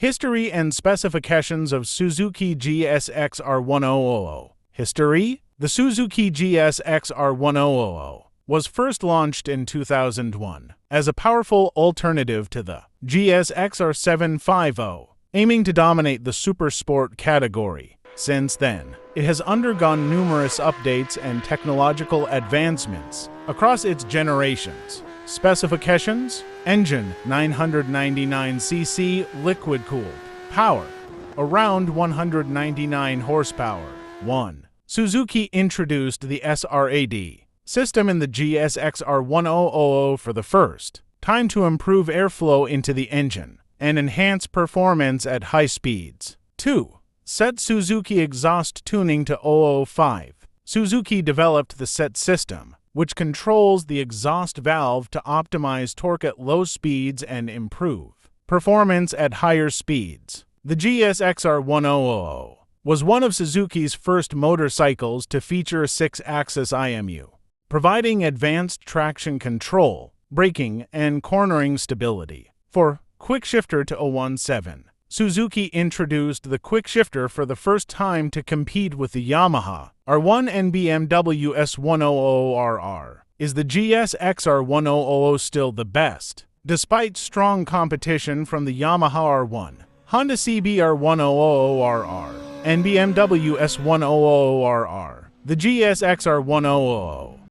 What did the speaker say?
History and specifications of Suzuki gsxr 1000. History: the Suzuki gsxr 1000 was first launched in 2001 as a powerful alternative to the gsxr 750, aiming to dominate the super sport category. Since then, it has undergone numerous updates and technological advancements across its generations. Specifications: engine 999cc liquid-cooled, power around 199 horsepower. 1. Suzuki introduced the SRAD system in the gsxr 1000 for the first time to improve airflow into the engine and enhance performance at high speeds. 2. Set Suzuki exhaust tuning to 005. Suzuki developed the set system, which controls the exhaust valve to optimize torque at low speeds and improve performance at higher speeds. The gsxr 1000 was one of Suzuki's first motorcycles to feature a 6-axis IMU, providing advanced traction control, braking, and cornering stability. 4. Quick shifter to 017. Suzuki introduced the quick shifter for the first time to compete with the Yamaha R1 and BMW S100RR. Is the gsxr 1000 still the best? Despite strong competition from the Yamaha R1, Honda CBR 100RR, and BMW S100RR, the gsxr 1000